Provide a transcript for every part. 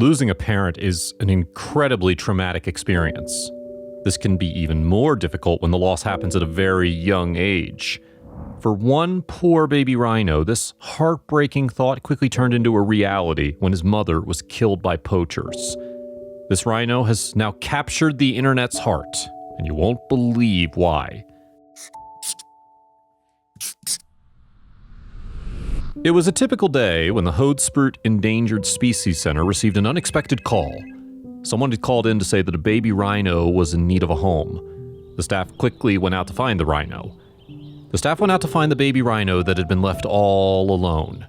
Losing a parent is an incredibly traumatic experience. This can be even more difficult when the loss happens at a very young age. For one poor baby rhino, this heartbreaking thought quickly turned into a reality when his mother was killed by poachers. This rhino has now captured the internet's heart, and you won't believe why. It was a typical day when the Wonderbot Endangered Species Center received an unexpected call. Someone had called in to say that a baby rhino was in need of a home. The staff quickly went out to find the rhino. The staff went out to find the baby rhino that had been left all alone.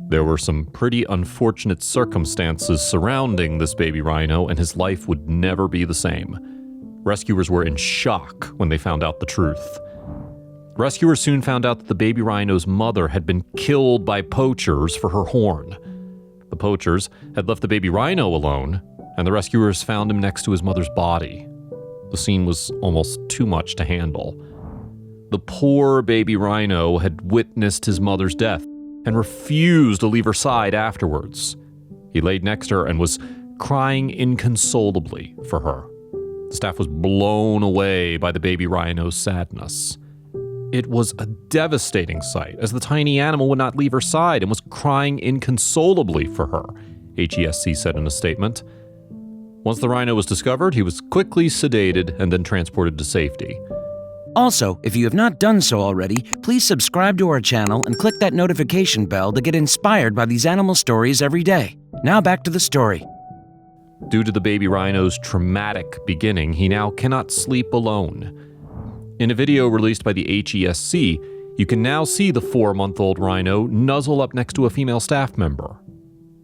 There were some pretty unfortunate circumstances surrounding this baby rhino, and his life would never be the same. Rescuers were in shock when they found out the truth. Rescuers soon found out that the baby rhino's mother had been killed by poachers for her horn. The poachers had left the baby rhino alone, and the rescuers found him next to his mother's body. The scene was almost too much to handle. The poor baby rhino had witnessed his mother's death and refused to leave her side afterwards. He laid next to her and was crying inconsolably for her. The staff was blown away by the baby rhino's sadness. It was a devastating sight, as the tiny animal would not leave her side and was crying inconsolably for her, HESC said in a statement. Once the rhino was discovered, he was quickly sedated and then transported to safety. Also, if you have not done so already, please subscribe to our channel and click that notification bell to get inspired by these animal stories every day. Now back to the story. Due to the baby rhino's traumatic beginning, he now cannot sleep alone. In a video released by the HESC, you can now see the 4-month-old rhino nuzzle up next to a female staff member.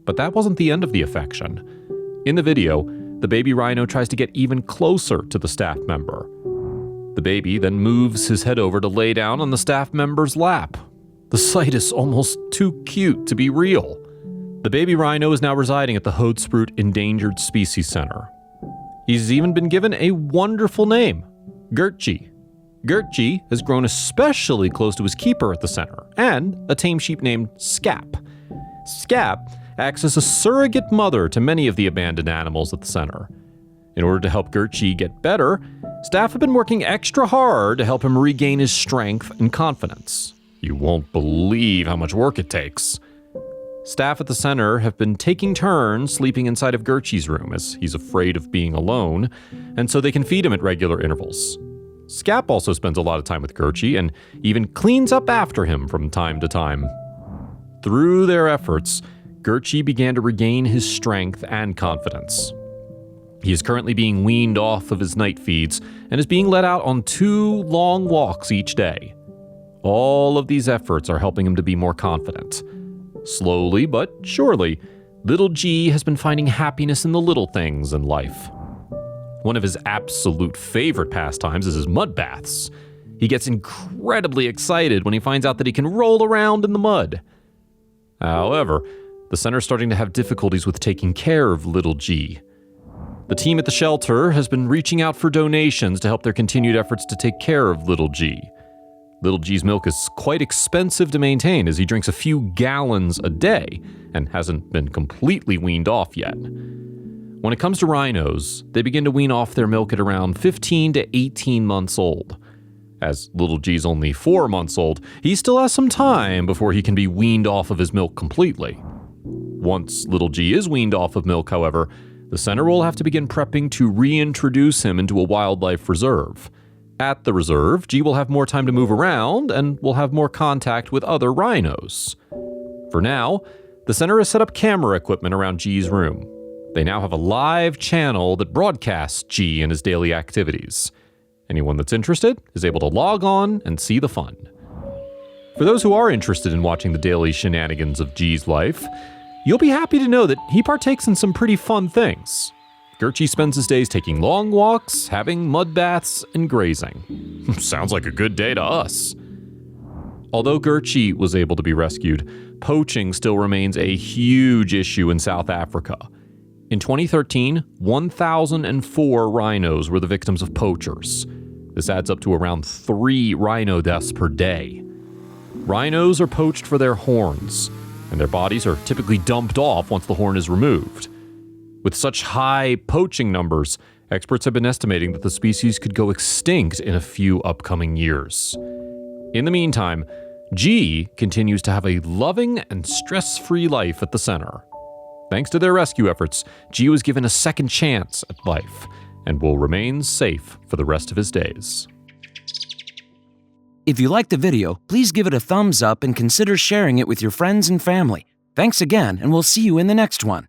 But that wasn't the end of the affection. In the video, the baby rhino tries to get even closer to the staff member. The baby then moves his head over to lay down on the staff member's lap. The sight is almost too cute to be real. The baby rhino is now residing at the Wonderbot Endangered Species Center. He's even been given a wonderful name, Gertje. Gertje has grown especially close to his keeper at the center, and a tame sheep named Scap. Scap acts as a surrogate mother to many of the abandoned animals at the center. In order to help Gertje get better, staff have been working extra hard to help him regain his strength and confidence. You won't believe how much work it takes. Staff at the center have been taking turns sleeping inside of Gertje's room, as he's afraid of being alone, and so they can feed him at regular intervals. Scap also spends a lot of time with Gertje and even cleans up after him from time to time. Through their efforts, Gertje began to regain his strength and confidence. He is currently being weaned off of his night feeds and is being let out on 2 long walks each day. All of these efforts are helping him to be more confident. Slowly but surely, little G has been finding happiness in the little things in life. One of his absolute favorite pastimes is his mud baths. He gets incredibly excited when he finds out that he can roll around in the mud. However, the center is starting to have difficulties with taking care of little G. The team at the shelter has been reaching out for donations to help their continued efforts to take care of little G. Little G's milk is quite expensive to maintain, as he drinks a few gallons a day and hasn't been completely weaned off yet. When it comes to rhinos, they begin to wean off their milk at around 15 to 18 months old. As little G's only 4 months old, he still has some time before he can be weaned off of his milk completely. Once little G is weaned off of milk, however, the center will have to begin prepping to reintroduce him into a wildlife reserve. At the reserve, G will have more time to move around and will have more contact with other rhinos. For now, the center has set up camera equipment around G's room. They now have a live channel that broadcasts G and his daily activities. Anyone that's interested is able to log on and see the fun. For those who are interested in watching the daily shenanigans of G's life, you'll be happy to know that he partakes in some pretty fun things. Gertje spends his days taking long walks, having mud baths, and grazing. Sounds like a good day to us. Although Gertje was able to be rescued, poaching still remains a huge issue in South Africa. In 2013, 1,004 rhinos were the victims of poachers. This adds up to around 3 rhino deaths per day. Rhinos are poached for their horns, and their bodies are typically dumped off once the horn is removed. With such high poaching numbers, experts have been estimating that the species could go extinct in a few upcoming years. In the meantime, G continues to have a loving and stress-free life at the center. Thanks to their rescue efforts, G was given a second chance at life and will remain safe for the rest of his days. If you liked the video, please give it a thumbs up and consider sharing it with your friends and family. Thanks again, and we'll see you in the next one.